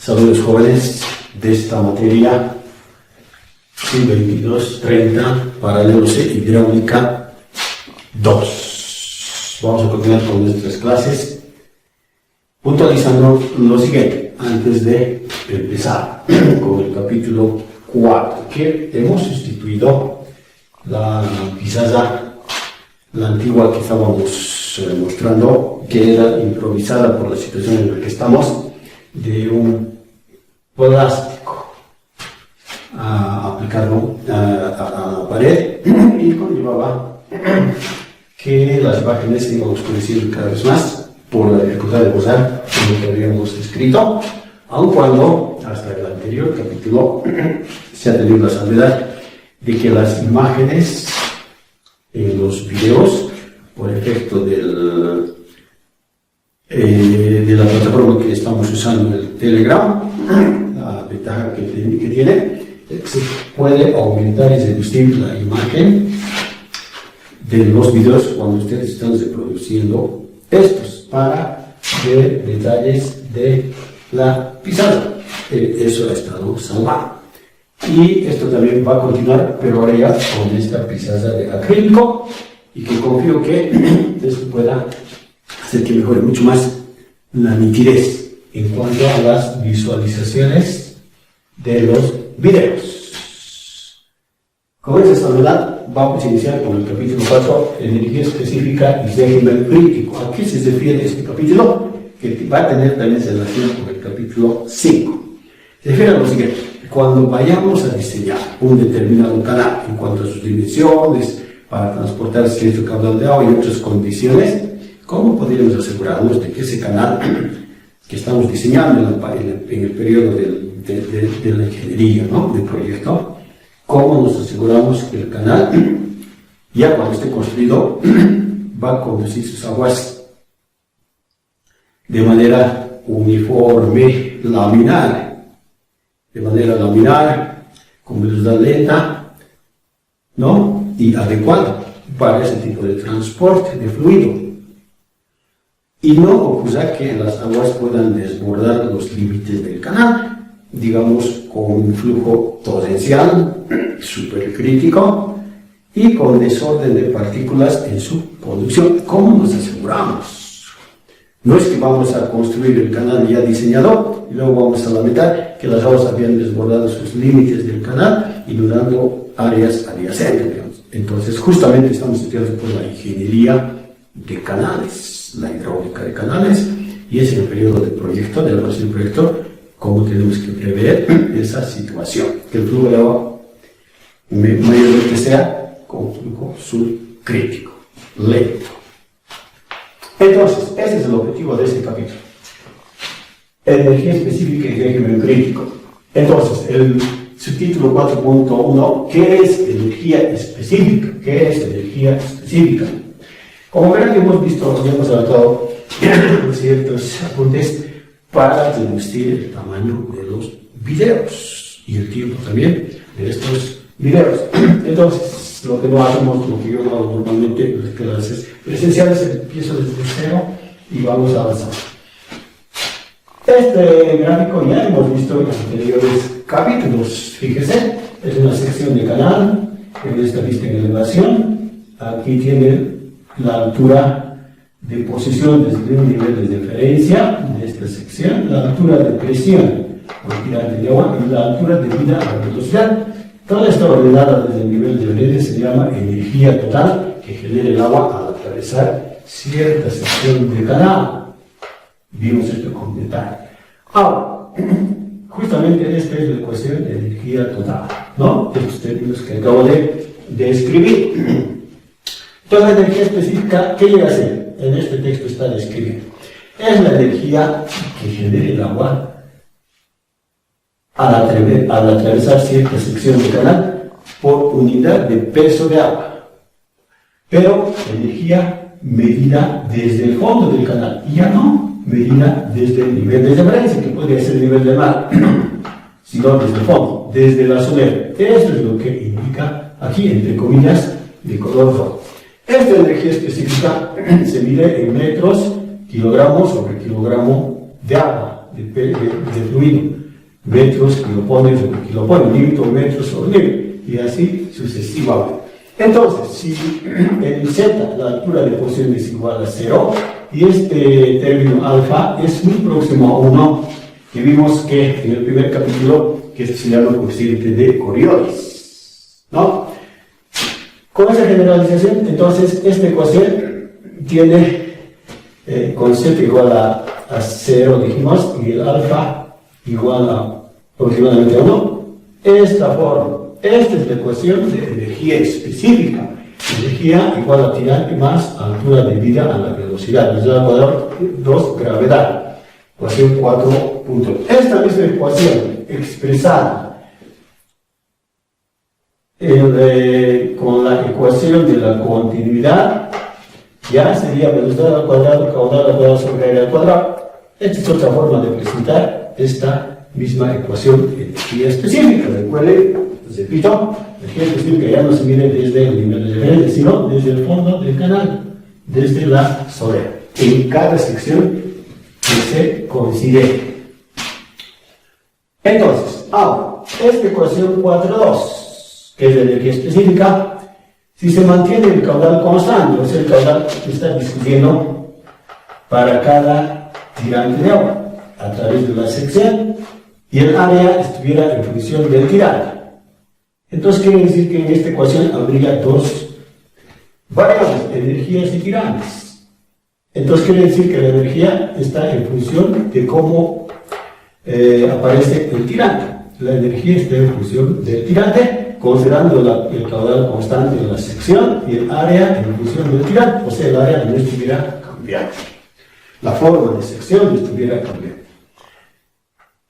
Saludos jóvenes de esta materia 2230 paralelo C hidráulica 2. Vamos a continuar con nuestras clases puntualizando lo siguiente antes de empezar con el capítulo 4, que hemos sustituido la pizarra, la antigua que estábamos mostrando, que era improvisada por la situación en la que estamos, de un plástico aplicado a la pared, y conllevaba que las imágenes se iban oscureciendo cada vez más por la dificultad de borrar lo que habíamos escrito, aun cuando hasta el anterior capítulo se ha tenido la salvedad de que las imágenes en los videos, por efecto de la plataforma que estamos usando, el Telegram, la ventaja que tiene, se puede aumentar y reducir la imagen de los videos cuando ustedes están reproduciendo estos para ver detalles de la pizarra. Eso ha estado salvado. Y esto también va a continuar, pero ahora ya con esta pizarra de acrílico, y que confío que esto pueda hacer que mejore mucho más la nitidez en cuanto a las visualizaciones de los videos. Con esta salvedad vamos a iniciar con el capítulo 4, energía específica y régimen crítico. ¿A qué se refiere este capítulo? Que va a tener también relación con el capítulo 5. Se refiere a lo siguiente: cuando vayamos a diseñar un determinado canal en cuanto a sus dimensiones, para transportar cierto caudal de agua y otras condiciones, ¿cómo podríamos asegurarnos de que ese canal que estamos diseñando en el periodo de la ingeniería, ¿no?, del proyecto, cómo nos aseguramos que el canal, ya cuando esté construido, va a conducir sus aguas de manera uniforme, con velocidad lenta, ¿no?, y adecuada para ese tipo de transporte de fluido, y no ocurra que las aguas puedan desbordar los límites del canal, digamos con un flujo torrencial supercrítico y con desorden de partículas en su conducción. ¿Cómo nos aseguramos? No es que vamos a construir el canal ya diseñado y luego vamos a lamentar que las aguas habían desbordado sus límites del canal, inundando áreas adyacentes, digamos. Entonces, justamente estamos estudiando por la ingeniería de canales, la hidráulica de canales, y es en el periodo de proyecto, de elaboración del proyecto, cómo tenemos que prever esa situación, que el flujo de agua mayormente sea con flujo subcrítico, lento. Entonces, ese es el objetivo de este capítulo: energía específica y régimen crítico. Entonces, el subtítulo 4.1, ¿qué es energía específica? ¿Qué es energía específica? Como verán, hemos visto y hemos adaptado ciertos apuntes para reducir el tamaño de los videos y el tiempo también de estos videos. Entonces, lo que no hacemos, lo que yo hago normalmente en las clases presenciales, empiezo desde cero y vamos a avanzar. Este gráfico ya hemos visto en los anteriores capítulos. Fíjese, es una sección de canal, en esta vista en elevación. Aquí tiene la altura de posición desde un nivel de deferencia de esta sección, la altura de presión por tirante de agua y la altura debida a la velocidad. Toda esta ordenada desde el nivel de deferencia se llama energía total que genera el agua al atravesar cierta sección de canal. Vimos esto con detalle. Ahora, justamente esta es la cuestión de energía total, ¿no?, de los términos que acabo de escribir. Toda la energía específica, ¿qué llega a ser? En este texto está describiendo. Es la energía que genera el agua al atravesar cierta sección de canal por unidad de peso de agua, pero energía medida desde el fondo del canal, y ya no medida desde el nivel de referencia, que podría ser el nivel del mar, sino desde el fondo, desde la solera. Esto es lo que indica aquí, entre comillas, de color rojo. Esta energía específica se mide en metros, kilogramos sobre kilogramo de agua, de fluido. metros, kilopones sobre kilopones, newton metros sobre Newton, y así sucesivamente. Entonces, si en Z la altura de posición es igual a 0, y este término alfa es muy próximo a 1, que vimos que en el primer capítulo, que se llama coeficiente de Coriolis, ¿no? Con esa generalización, entonces, esta ecuación tiene con Z igual a 0, dijimos, y el alfa igual a aproximadamente 1, esta forma. Esta es la ecuación de energía específica. Energía igual a tirante más altura debida a la velocidad. Nos da al cuadrado 2 gravedad. Ecuación 4. Esta misma ecuación expresada con la ecuación de la continuidad ya sería velocidad al cuadrado, caudal al cuadrado sobre área al cuadrado. Esta es otra forma de presentar esta misma ecuación de energía específica. Recuerden, repito, energía específica ya no se mide desde el nivel de referencia, sino desde el fondo del canal, desde la solera, en cada sección que se considere. Entonces, ahora, esta ecuación 4.2, que es de energía específica, si se mantiene el caudal constante, o sea, el caudal que está discutiendo para cada tirante de agua, a través de la sección, y el área estuviera en función del tirante. Entonces quiere decir que en esta ecuación habría dos variables, energías y tirantes. Entonces quiere decir que la energía está en función de cómo aparece el tirante. La energía está en función del tirante, considerando el caudal constante en la sección y el área en función del tirante, o sea, el área no estuviera cambiando. La forma de sección no estuviera cambiando.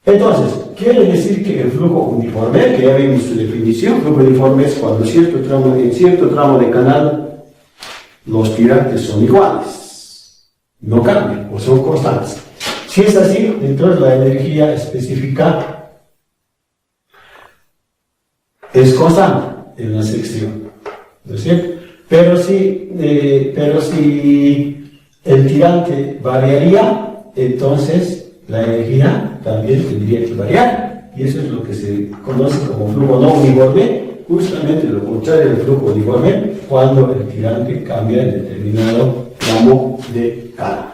Entonces, quiere decir que el flujo uniforme, que ya vimos su definición, flujo uniforme es cuando en cierto tramo de canal los tirantes son iguales, no cambian o son constantes. Si es así, entonces la energía específica es constante en la sección, ¿no es cierto? Pero si el tirante variaría, entonces la energía también tendría que variar, y eso es lo que se conoce como flujo no uniforme, justamente lo contrario del flujo uniforme, cuando el tirante cambia en determinado tramo de canal.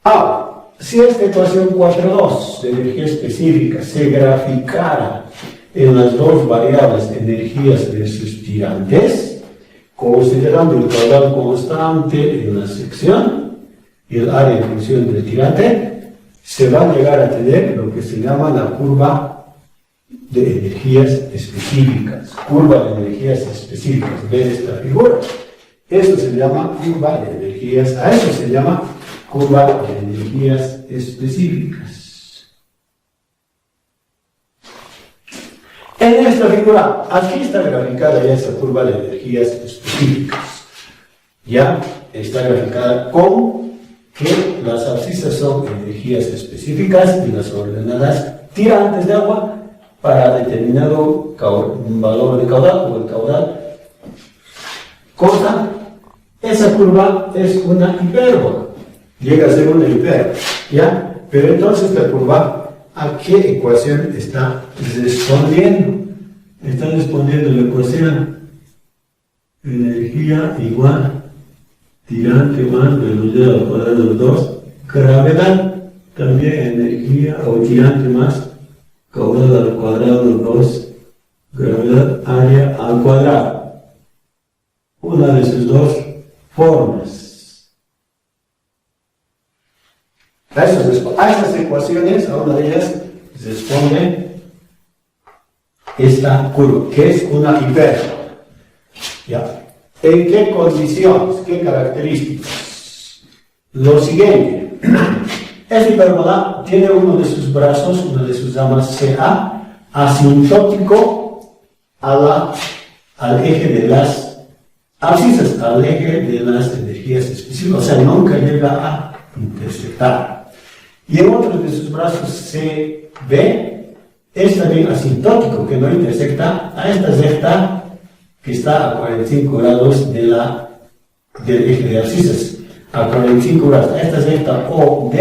Ahora, si esta ecuación 4.2 de energía específica se graficara en las dos variables energías versus tirantes, considerando el caudal constante en la sección y el área en función del tirante, se va a llegar a tener lo que se llama la curva de energías específicas. Curva de energías específicas. ¿Ven esta figura? Eso se llama curva de energías. A eso se llama curva de energías específicas. En esta figura, aquí está graficada ya esa curva de energías específicas. Ya está graficada con que las abscisas son energías específicas y las ordenadas tirantes de agua para determinado valor de caudal o el caudal constante. Esa curva es una hipérbola, llega a ser una hipérbola, ¿ya? Pero entonces la curva, ¿a qué ecuación está respondiendo? Está respondiendo la ecuación energía igual tirante más velocidad al cuadrado 2, gravedad, también energía o tirante más caudal al cuadrado 2, gravedad, área al cuadrado. Una de sus dos formas. A estas ecuaciones, a una de ellas, responde esta curva, que es una hipérbola. ¿Ya? ¿En qué condiciones? ¿Qué características? Lo siguiente. Esta hipérbola tiene uno de sus brazos, una de sus ramas CA, asintótico al eje de las abscisas, al eje de las energías específicas, o sea, nunca llega a intersectar. Y en otro de sus brazos CB es también asintótico, que no intersecta a esta recta que está a 45 grados del eje de abscisas, a 45 grados. A esta recta OD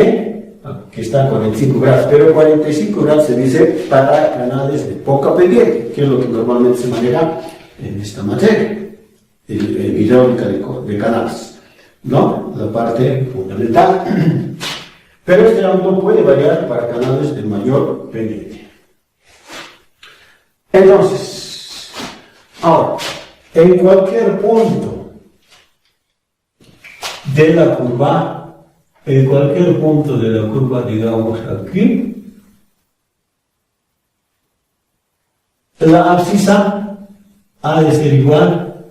que está a 45 grados, pero 45 grados se dice para canales de poca pendiente, que es lo que normalmente se maneja en esta materia, en hidráulica de canales, ¿no? La parte fundamental. Pero este ángulo puede variar para canales de mayor pendiente. Entonces, ahora, en cualquier punto de la curva, digamos aquí, la abscisa ha de ser igual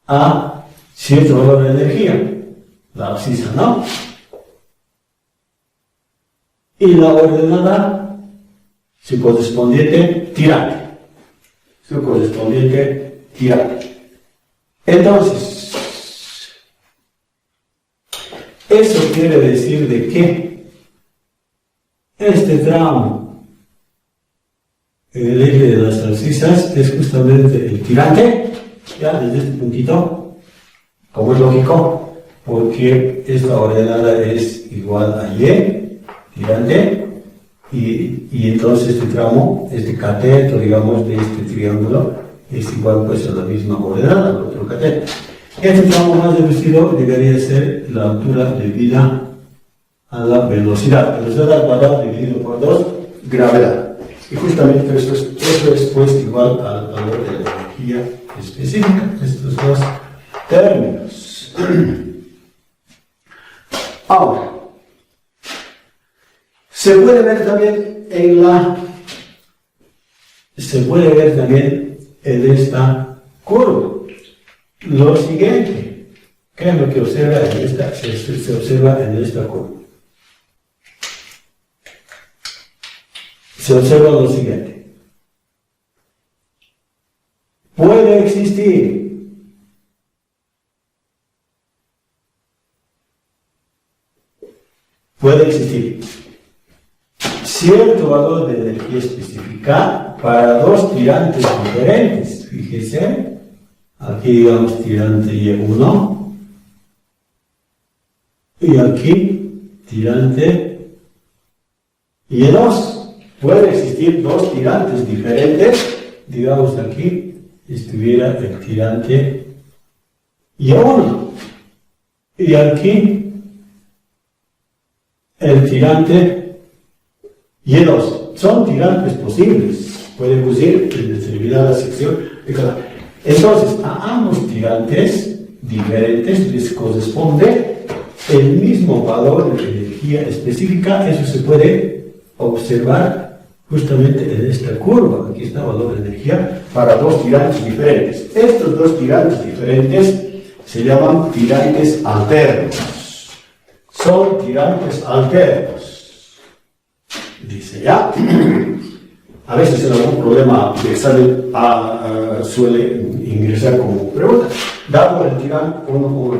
a cierto valor de energía, la abscisa, ¿no? Y la ordenada, su correspondiente tirante. Entonces, eso quiere decir de que este tramo en el eje de las abscisas es justamente el tirante, ya desde este puntito, como es lógico, porque esta ordenada es igual a Y, tirante, y entonces este tramo, este cateto, digamos, de este triángulo, es igual pues a la misma ordenada, al otro cateto. Este tramo más reducido llegaría a ser la altura debida a la velocidad. Velocidad al cuadrado dividido por 2, gravedad. Y justamente eso es pues igual al valor de la energía específica. Estos dos términos. Ahora, se puede ver también en esta curva lo siguiente. ¿Qué es lo que observa en esta? Se observa en esta curva. Se observa lo siguiente. Puede existir cierto valor de energía específica para dos tirantes diferentes. Fíjese, aquí digamos tirante Y1 y aquí tirante Y2. Puede existir dos tirantes diferentes, digamos aquí estuviera el tirante Y1 y aquí el tirante Y2. Son tirantes posibles, pueden producir en determinada sección de cada. Entonces, a ambos tirantes diferentes les corresponde el mismo valor de energía específica. Eso se puede observar justamente en esta curva. Aquí está el valor de energía para dos tirantes diferentes. Estos dos tirantes diferentes se llaman tirantes alternos. Son tirantes alternos. Dice ya. A veces en algún problema de examen suele ingresar como pregunta. Dado el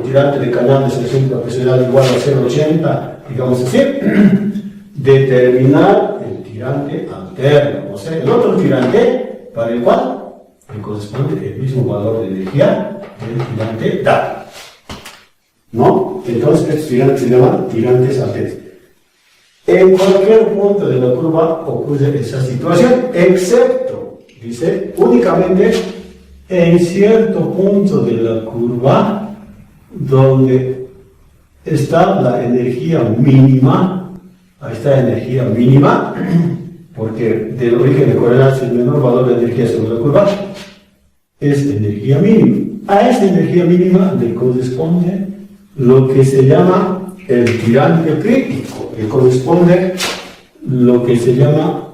tirante de canal de selección profesional igual a 0,80, digamos así, determinar el tirante alterno, o sea, el otro tirante para el cual le corresponde el mismo valor de energía del tirante dado. ¿No? Entonces estos tirantes se llaman tirantes alternos. En cualquier punto de la curva ocurre esa situación, excepto, dice, únicamente en cierto punto de la curva donde está la energía mínima. Ahí está la energía mínima, porque del origen de coordenadas el menor valor de energía sobre la curva es energía mínima. A esta energía mínima le corresponde lo que se llama el tirante crítico, le corresponde lo que se llama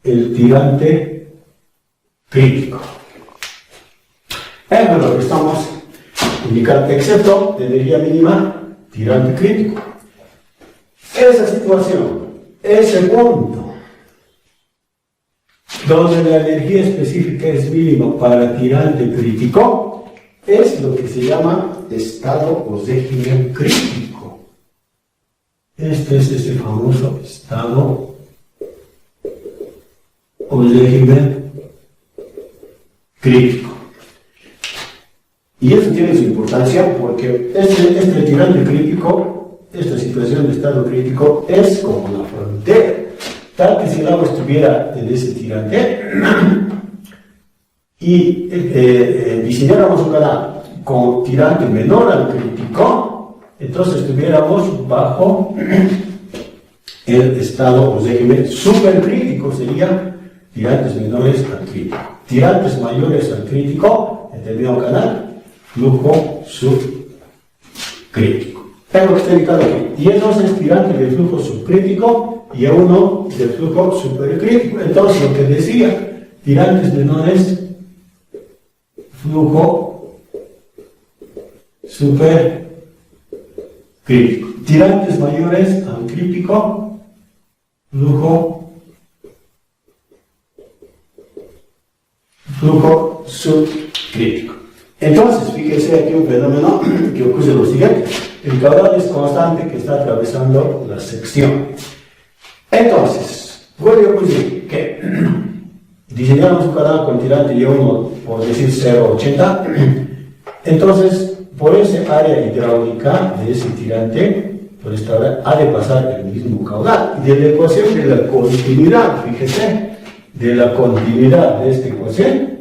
el tirante crítico. Es lo que estamos indicando, excepto de energía mínima, tirante crítico. Esa situación, ese punto, donde la energía específica es mínima para tirante crítico, es lo que se llama estado o régimen crítico. Este es ese famoso estado o régimen crítico. Y eso tiene su importancia porque este tirante crítico esta situación de estado crítico es como una frontera, tal que si el agua estuviera en ese tirante y diseñáramos un canal con tirante menor al crítico, entonces estuviéramos bajo el estado o régimen supercrítico, sería tirantes menores al crítico. Tirantes mayores al crítico, en determinado canal, flujo subcrítico. Tengo que estar indicado aquí. Y entonces tirante del flujo subcrítico y uno del flujo supercrítico. Entonces lo que decía, tirantes menores, flujo supercrítico. Tirantes mayores al crítico, flujo subcrítico. Entonces, fíjese aquí un fenómeno que ocurre lo siguiente. El caudal es constante que está atravesando la sección. Entonces, puede ocurrir que diseñamos un canal con tirante Y1, por decir 0,80. Entonces, por ese área hidráulica de ese tirante, por esta área, ha de pasar el mismo caudal. Y de la ecuación de la continuidad, fíjese, de la continuidad de esta ecuación,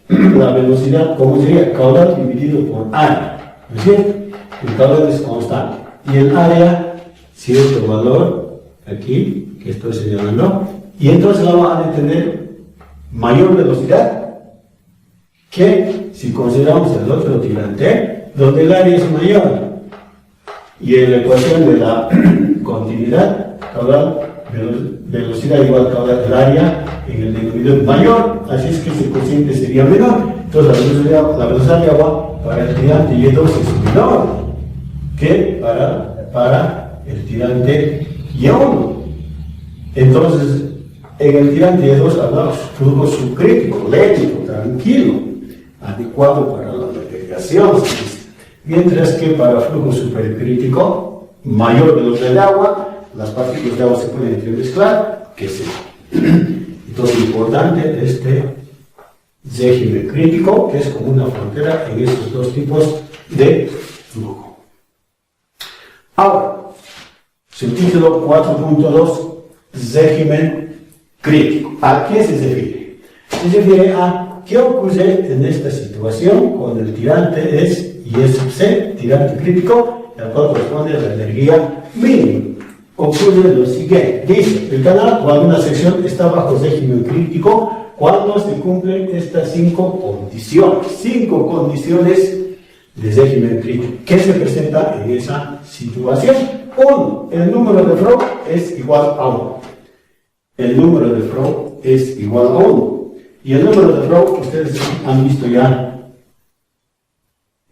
la velocidad, ¿cómo sería? Caudal dividido por área, ¿no es cierto? El caudal es constante. Y el área, cierto valor, aquí, que estoy señalando, y entonces vamos a tener mayor velocidad que si consideramos el otro tirante, donde el área es mayor. Y en la ecuación de la continuidad, caudal, velocidad igual a caudal del área en el denominador mayor, así es que ese cociente sería menor. Entonces la velocidad de agua para el tirante Y2 es menor que para el tirante Y1. Entonces, en el tirante Y2 hablamos flujo subcrítico, lento, tranquilo, adecuado para la navegación. Mientras que para flujo supercrítico, mayor velocidad de agua, las partículas de agua se pueden entremezclar, que sí. Entonces, importante este régimen crítico, que es como una frontera en estos dos tipos de flujo. Ahora, subtítulo 4.2, régimen crítico. ¿A qué se refiere? Se refiere a qué ocurre en esta situación cuando el tirante es ISC, tirante crítico, al cual corresponde la energía mínima. Ocurre lo siguiente, dice, el canal o alguna sección está bajo régimen crítico cuando se cumplen estas 5 condiciones de régimen crítico. ¿Qué se presenta en esa situación? 1. El número de flow es igual a 1. El número de flow es igual a 1. Y el número de flow, ustedes han visto ya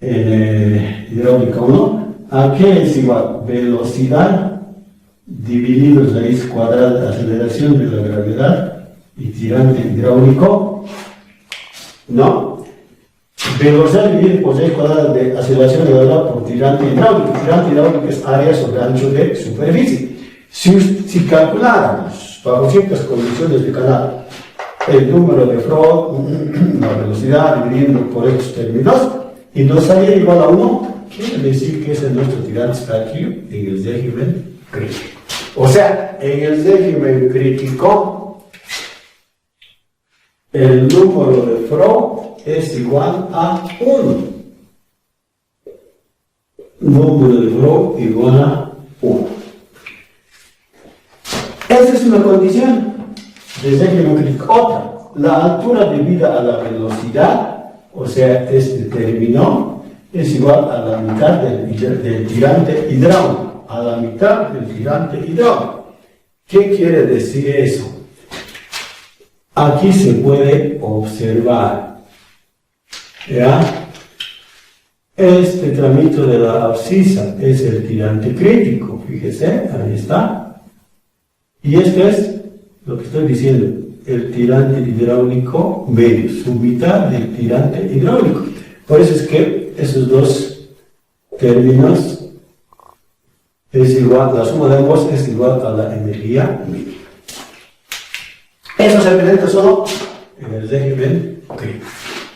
en hidráulica 1, ¿a qué es igual? Velocidad dividido raíz cuadrada de aceleración de la gravedad y tirante hidráulico, ¿no? Velocidad dividida por raíz cuadrada de aceleración de la gravedad por tirante hidráulico. Tirante hidráulico es área sobre ancho de superficie. Si calculáramos bajo ciertas condiciones de canal el número de flow, la velocidad dividiendo por estos términos, y nos saliera igual a 1, quiere decir que ese nuestro tirante está aquí en el régimen crítico. O sea, en el régimen crítico, el número de flow es igual a 1. Número de flow igual a 1. Esa es una condición de régimen crítico. Otra, la altura debida a la velocidad, o sea, este término, es igual a la mitad del tirante hidráulico. A la mitad del tirante hidráulico. ¿Qué quiere decir eso? Aquí se puede observar, ¿ya? Este tramito de la abscisa es el tirante crítico, fíjese, ahí está. Y esto es lo que estoy diciendo, el tirante hidráulico medio, su mitad del tirante hidráulico. Por eso es que esos dos términos es igual, la suma de ambos es igual a la energía mínima. Eso se presenta solo en el régimen crítico.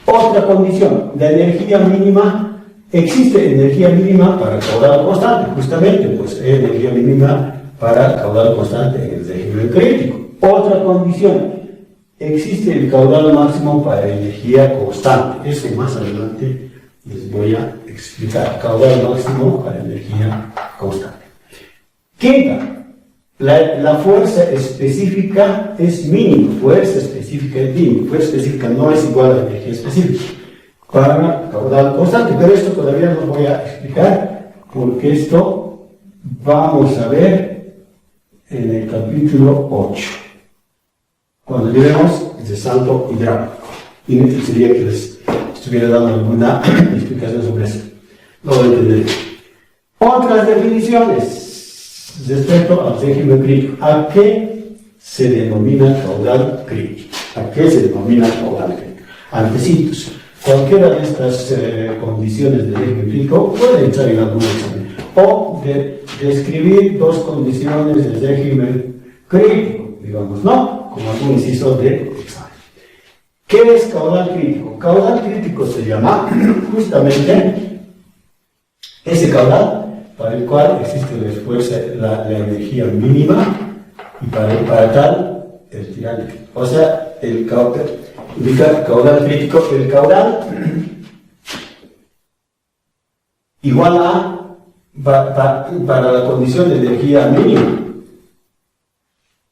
Otra condición, la energía mínima Existe energía mínima para caudal constante, justamente, pues hay energía mínima para caudal constante en el régimen crítico. Otra condición, existe el caudal máximo para energía constante. Eso más adelante les voy a explicar. Caudal máximo para energía constante. Quinta, la fuerza específica es mínima. Fuerza específica es mínima. Fuerza específica no es igual a energía específica para caudal constante. Pero esto todavía no voy a explicar, porque esto vamos a ver en el capítulo 8. Cuando lleguemos de salto hidráulico. Y sería que les estuviera dando alguna explicación sobre eso. Lo voy a entender. Otras definiciones respecto al régimen crítico. ¿A qué se denomina caudal crítico? ¿A qué se denomina caudal crítico? Antecitos. Cualquiera de estas condiciones del régimen crítico puede entrar en algún examen. O de describir dos condiciones del régimen crítico, digamos, ¿no? Como algún inciso de examen. ¿Qué es caudal crítico? Caudal crítico se llama justamente ese caudal para el cual existe el esfuerzo, la energía mínima, y para tal el tirante. O sea, el caudal, indica caudal crítico, el caudal igual a para la condición de energía mínima.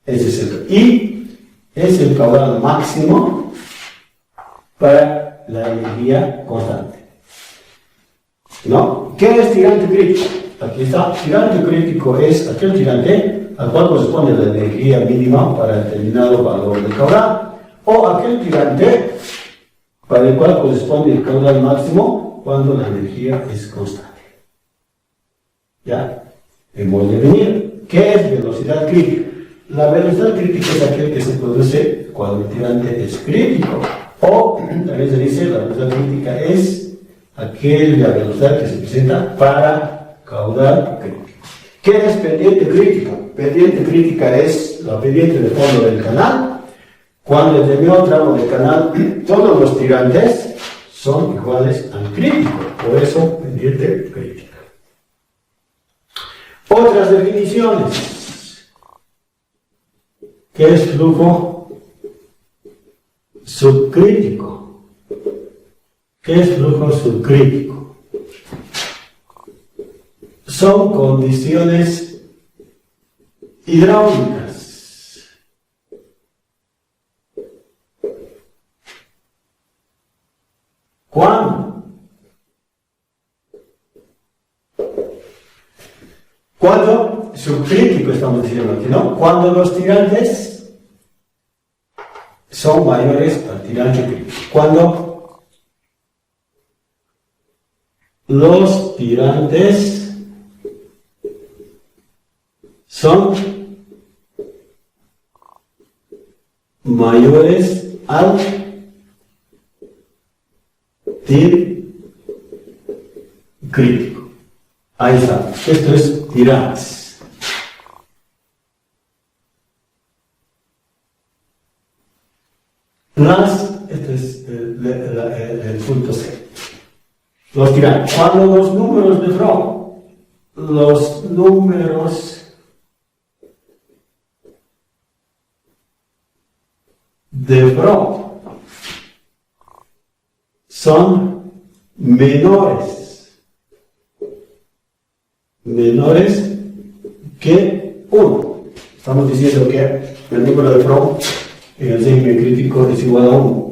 Ese es y es el caudal máximo para la energía constante. ¿No? ¿Qué es tirante crítico? Aquí está. Tirante crítico es aquel tirante al cual corresponde la energía mínima para determinado valor de caudal, o aquel tirante para el cual corresponde el caudal máximo cuando la energía es constante. ¿Ya? Hemos de venir. ¿Qué es velocidad crítica? La velocidad crítica es aquel que se produce cuando el tirante es crítico. O también se dice la velocidad crítica es aquella velocidad que se presenta para caudal crítico. ¿Qué es pendiente crítica? Pendiente crítica es la pendiente de fondo del canal. Cuando en determinado tramo del canal todos los tirantes son iguales al crítico. Por eso pendiente crítica. Otras definiciones. ¿Qué es flujo subcrítico? ¿Qué es flujo subcrítico? Son condiciones hidráulicas. Cuando subcrítico estamos diciendo aquí, ¿no? Cuando los tirantes son mayores al tirante crítico. Cuando los tirantes son mayores al tir crítico. Ahí está. Esto es tirantes. Este es el punto C. Los tirantes. Cuando los números de Fromm, los números de Fromm son menores que 1. Estamos diciendo que el número de Fromm en el régimen crítico es igual a 1.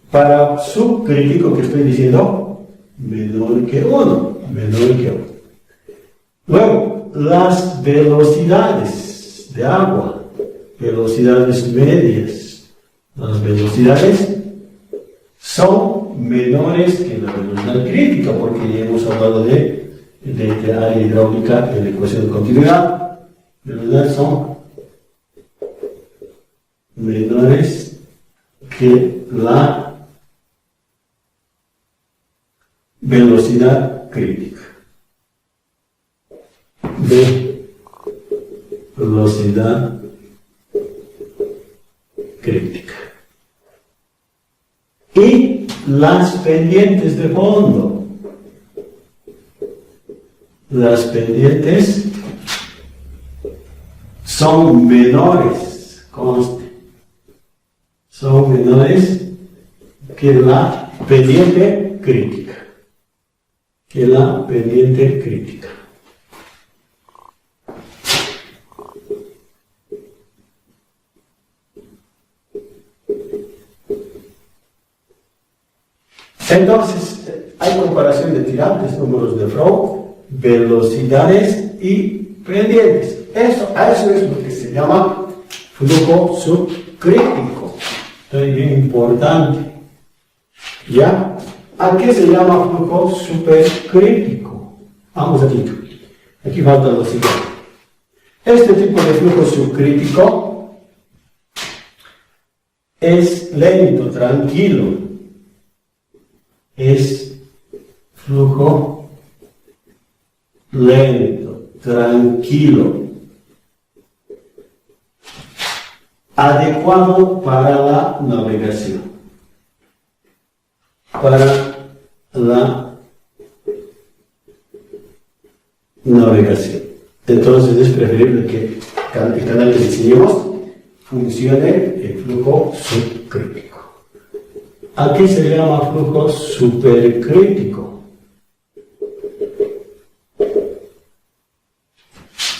Para subcrítico, que estoy diciendo, menor que 1. Luego, las velocidades de agua, velocidades medias, las velocidades son menores que la velocidad crítica, porque ya hemos hablado de área hidráulica en la ecuación de continuidad. Velocidades son menores que la velocidad crítica. Velocidad crítica. Y las pendientes de fondo las pendientes son menores, conste, son menores que la pendiente crítica. Que la pendiente crítica. Entonces, hay comparación de tirantes, números de Freud, velocidades y pendientes. A eso es lo que se llama flujo subcrítico. Entonces, bien importante. ¿Ya? ¿A qué se llama flujo supercrítico? Vamos aquí. Aquí falta lo siguiente. Este tipo de flujo subcrítico es lento, tranquilo. Es flujo lento, tranquilo, adecuado para la navegación. Para la navegación. Entonces es preferible que el canal que diseñemos funcione en flujo subcrítico. ¿A qué se llama flujo supercrítico?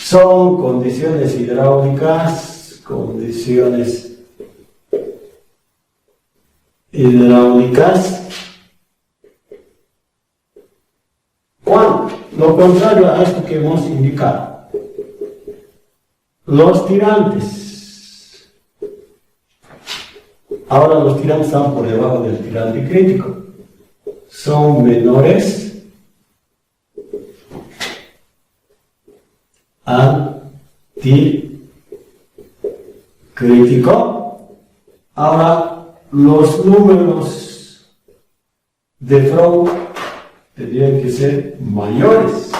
Son condiciones hidráulicas, ¿Cuándo? Lo contrario a esto que hemos indicado. Los tirantes. Ahora los tirantes están por debajo del tirante crítico. Son menores al crítico. Ahora los números de Freud tendrían que ser mayores.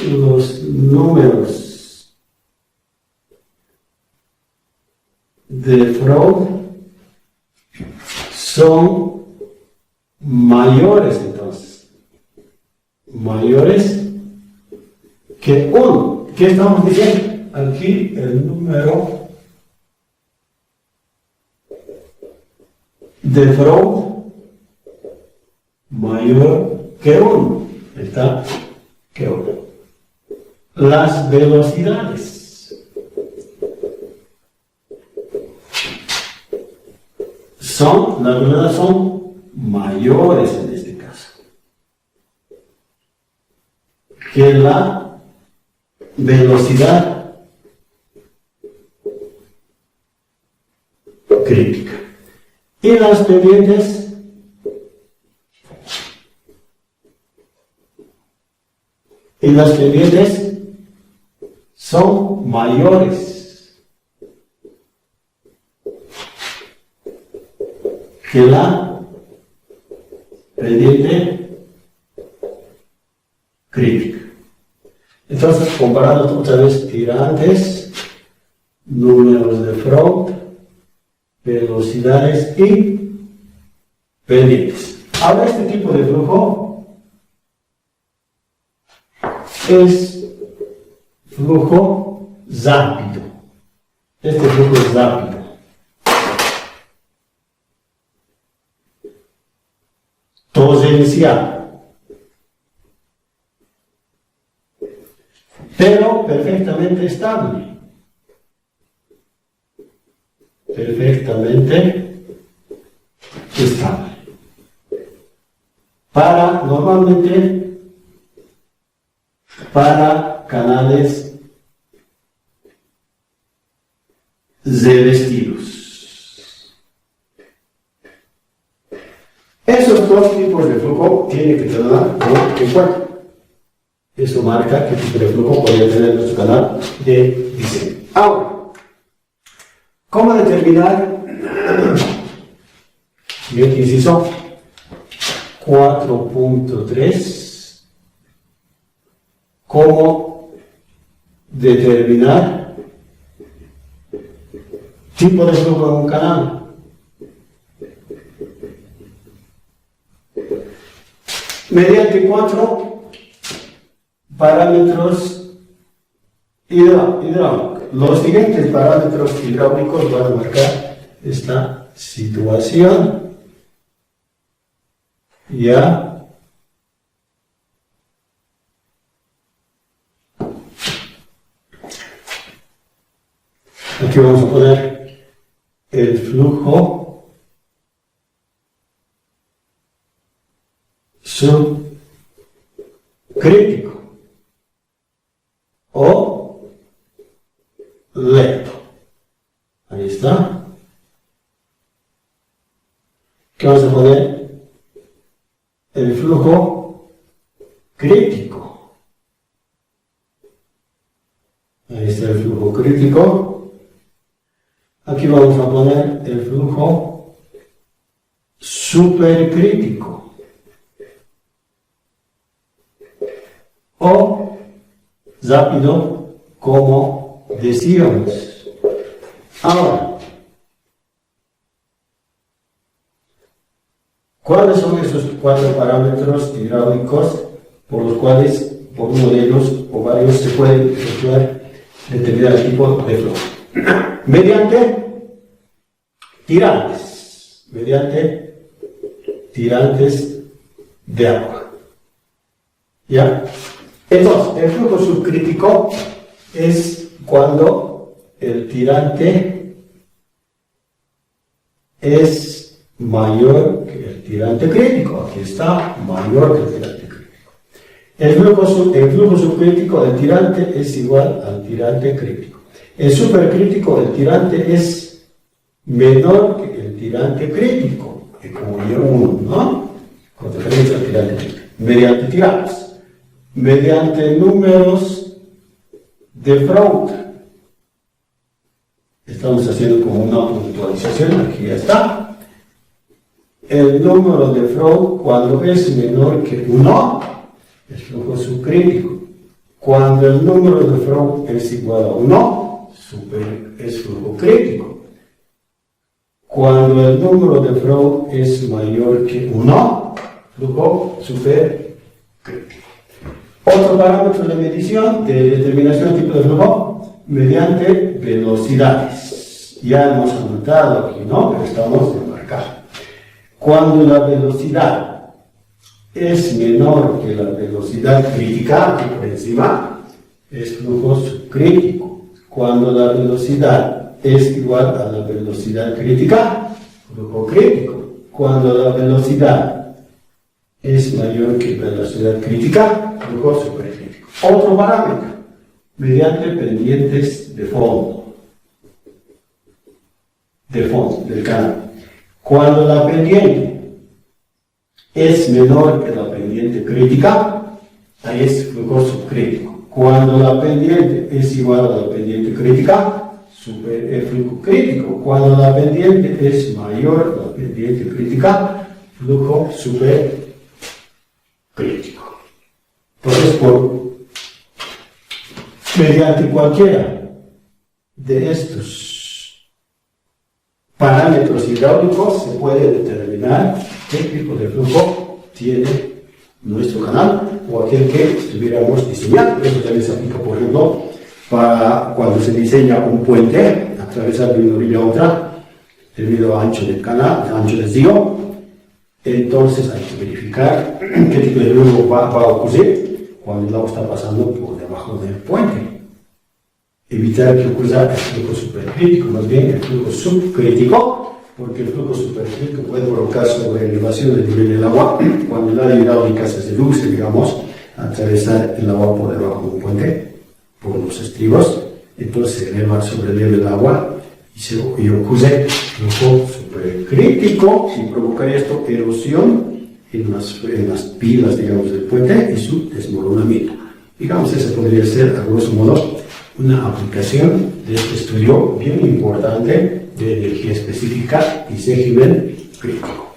Los números de Freud son mayores, entonces. Mayores que 1. ¿Qué estamos diciendo? Aquí el número de Freud mayor que 1. Está que 1. Las velocidades. Las velocidades son mayores en este caso que la velocidad crítica. Y las pendientes son mayores que la pendiente crítica. Entonces, comparando otra vez tirantes, números de Freud, velocidades y pendientes. Ahora, este tipo de flujo es flujo rápido. Este flujo es rápido. Tosencial. Pero perfectamente estable. Perfectamente estable. Normalmente para canales revestidos. Esos dos tipos de flujo tienen que tener en cuenta. Eso marca qué tipo de flujo podría tener nuestro canal de diseño. Ahora, ¿cómo determinar? Siguiente inciso 4.3. ¿Cómo determinar tipo de flujo en un canal? Mediante 4 parámetros hidráulicos. Los siguientes parámetros hidráulicos van a marcar esta situación. Ya. Aquí vamos a poner el flujo subcrítico o lento. Ahí está. ¿Qué vamos a poner? El flujo crítico. Ahí está el flujo crítico. Aquí vamos a poner el flujo supercrítico o rápido, como decíamos. Ahora, ¿cuáles son esos 4 parámetros hidráulicos por los cuales, por uno de ellos o varios, se puede efectuar determinado tipo de flujo? Mediante tirantes de agua. ¿Ya? Entonces, el flujo subcrítico es cuando el tirante es mayor que el tirante crítico. Aquí está, mayor que el tirante crítico. El flujo subcrítico del tirante es igual al tirante crítico. El supercrítico del tirante es menor que el tirante crítico, que como yo 1, ¿no? Con referencia al tirante crítico. Mediante tirantes, mediante números de Freud. Estamos haciendo como una puntualización, aquí ya está. El número de Freud, cuando es menor que 1, es flujo subcrítico. Cuando el número de Freud es igual a 1, es flujo crítico. Cuando el número de Freud es mayor que 1, flujo supercrítico. Otro parámetro de medición, de determinación del tipo de flujo, mediante velocidades. Ya hemos anotado aquí, ¿no? Pero estamos de marcar. Cuando la velocidad es menor que la velocidad crítica, aquí por encima, es flujo subcrítico. Cuando la velocidad es igual a la velocidad crítica, flujo crítico. Cuando la velocidad es mayor que la velocidad crítica, flujo supercrítico. Otro parámetro, mediante pendientes de fondo del canal. Cuando la pendiente es menor que la pendiente crítica, ahí es flujo subcrítico. Cuando la pendiente es igual a la pendiente crítica, el flujo crítico. Cuando la pendiente es mayor a la pendiente crítica, flujo supercrítico. Entonces, mediante cualquiera de estos parámetros hidráulicos se puede determinar qué tipo de flujo tiene nuestro canal o aquel que estuviéramos diseñando. Eso también se aplica, por ejemplo, para cuando se diseña un puente, atravesar de una orilla a otra, debido al ancho del canal, al ancho del río. Entonces hay que verificar qué tipo de flujo va a ocurrir cuando el agua está pasando por debajo del puente. Evitar que ocurra el flujo supercrítico, más bien el flujo subcrítico, porque el flujo supercrítico puede provocar sobreelevación del nivel del agua cuando el área hidráulica se reduce, digamos, a atravesar el agua por debajo de un puente, por los estribos. Entonces se eleva sobre el nivel del agua y ocurre flujo supercrítico y provocaría esto erosión en las pilas, digamos, del puente y su desmoronamiento. Digamos, esa podría ser, a grosso modo, una aplicación de este estudio bien importante de energía específica y régimen crítico.